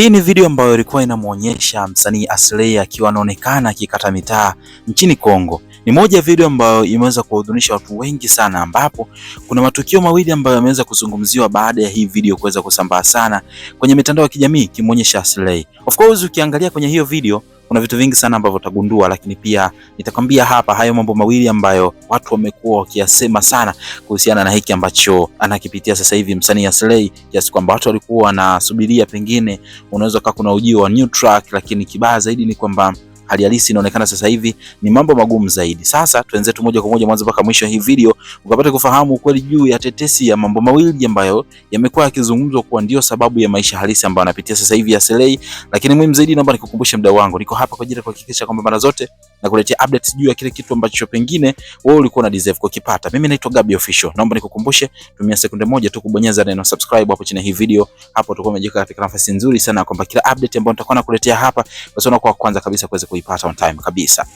Hii ni video ambayo ilikuwa inamuonyesha msanii Aslay akiwa anaonekana akikata mitaa nchini Kongo. Ni moja ya video ambayo imeweza kuwahuzunisha watu wengi sana, ambapo kuna matukio mawili ambayo yameweza kuzungumziwa baada ya hii video kuweza kusambaa sana kwenye mitandao ya kijamii kimuonyesha Aslay. Of course ukiangalia kwenye hiyo video kuna vitu vingi sana ambavyo utagundua, lakini pia nitakwambia hapa hayo mambo mawili ambayo watu wamekuwa wakiyasema sana kuhusiana na hiki ambacho anakipitia sasa hivi msanii Aslay, kiasi kwamba watu walikuwa wanasubiria pengine unaweza kuwa kuna ujio wa new track, lakini kibaya zaidi ni kwamba hali halisi inaonekana sasa hivi ni mambo magumu zaidi. Sasa tuenze tu moja kwa moja mwanzo mpaka mwisho hii video ukapata kufahamu ukweli juu ya tetesi ya mambo mawili ambayo yamekuwa yakizungumzwa kuwa ndio sababu ya maisha halisi ambayo anapitia sasa hivi Aslay. Lakini muhimu zaidi, naomba nikukumbushe mdau wangu, niko hapa kwa ajili ya kuhakikisha kwamba mara zote na kuletea updates juu ya kile kitu ambacho pengine wewe ulikuwa na deserve kukipata. Mimi naitwa Gabby Official. Naomba nikukumbushe, tumia sekunde moja tu kubonyeza neno subscribe hapo chini ya hii video. Hapo utakuwa umejiweka katika nafasi nzuri sana kwamba kila update ambayo nitakuwa nakuletea hapa basi unakuwa kwanza kabisa kuweza kuipata on time kabisa.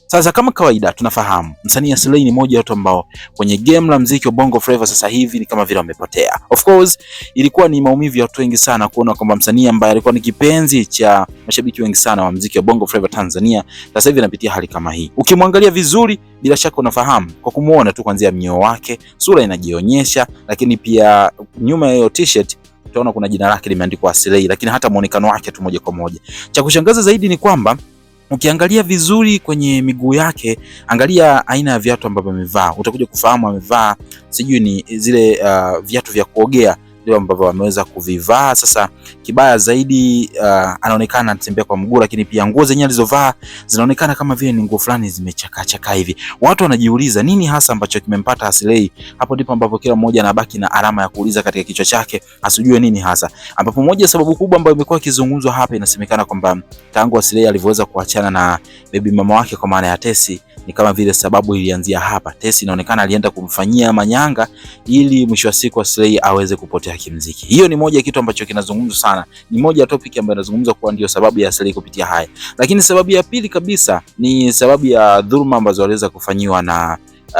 Sasa kama kawaida tunafahamu msanii Aslay ni moja watu ambao kwenye game la muziki wa Bongo Flava sasa hivi ni kama vile wamepotea. Of course ilikuwa ni maumivu ya watu wengi sana kuona kwamba msanii ambaye alikuwa ni kipenzi cha mashabiki wengi sana wa muziki wa Bongo Flava Tanzania sasa hivi anapitia hali kama hii. Ukimwangalia vizuri, bila shaka unafahamu kwa kumuona tu kuanzia mnyoo wake, sura inajionyesha, lakini pia nyuma ya hiyo t-shirt utaona kuna jina lake limeandikwa Aslay, lakini hata muonekano wake tu moja kwa moja. Cha kushangaza zaidi ni kwamba ukiangalia vizuri kwenye miguu yake, angalia aina ya viatu ambavyo amevaa, utakuja kufahamu amevaa sijui ni zile viatu vya kuogea ndio ambavyo ameweza kuvivaa. Sasa kibaya zaidi anaonekana anatembea kwa mguu, lakini pia nguo zenyewe alizovaa zinaonekana kama vile ni nguo fulani zimechakaa hivi. Watu wanajiuliza nini hasa ambacho kimempata Aslay. Hapo ndipo ambapo kila mmoja anabaki na alama ya kuuliza katika kichwa chake, asijue nini hasa. Ambapo moja sababu kubwa ambayo imekuwa ikizungumzwa hapa, inasemekana kwamba tangu Aslay alivyoweza kuachana na baby mama wake kwa maana ya Tesi, ni kama vile sababu ilianzia hapa. Tesi inaonekana alienda kumfanyia manyanga ili mwisho wa siku Aslay aweze kupotea kimuziki. Hiyo ni moja ya kitu ambacho kinazungumzwa sana, ni moja ya topic ambayo inazungumzwa kuwa ndio sababu ya Aslay kupitia haya. Lakini sababu ya pili kabisa ni sababu ya dhuluma ambazo aliweza kufanyiwa na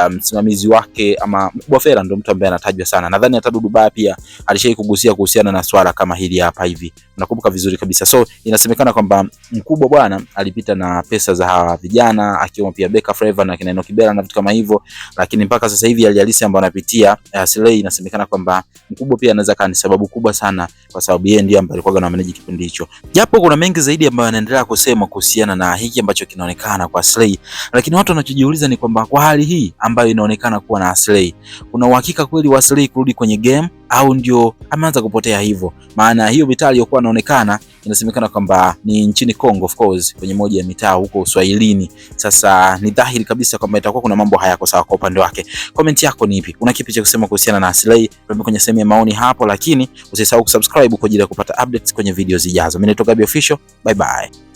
msimamizi wake ama Mkubwa Fella, ndio mtu ambaye anatajwa sana. Nadhani hata Dudu Baya pia alishai kugusia kuhusiana na swala kama hili hapa hivi, nakumbuka vizuri kabisa. So inasemekana kwamba Mkubwa bwana alipita na pesa za hawa vijana, akiwemo pia Beka Flava na kina Enoki Bella na vitu kama hivyo. Lakini mpaka sasa hivi hali halisi ambayo anapitia Aslay, inasemekana kwamba Mkubwa pia anaweza kuwa ni sababu kubwa sana, kwa sababu yeye ndiye ambaye alikuwa na manage kipindi hicho. Japo kuna mengi zaidi ambayo anaendelea kusema kuhusiana na hiki ambacho kinaonekana kwa Aslay, lakini watu wanachojiuliza ni kwamba kwa hali hii ambayo inaonekana kuwa na Aslay, kuna uhakika kweli wa Aslay kurudi kwenye game au ndio ameanza kupotea hivyo? Maana hiyo mitaa iliyokuwa inaonekana inasemekana kwamba ni nchini Kongo, of course kwenye moja ya mitaa huko Uswahilini. Sasa ni dhahiri kabisa kwamba itakuwa kuna mambo hayako sawa kwa upande wake. Comment yako ni ipi? Una kipi cha kusema kuhusiana na Aslay? Tuambie kwenye sehemu ya maoni hapo, lakini usisahau kusubscribe kwa ajili ya kupata updates kwenye video zijazo. Mimi naitwa Gabby Official. Bye bye.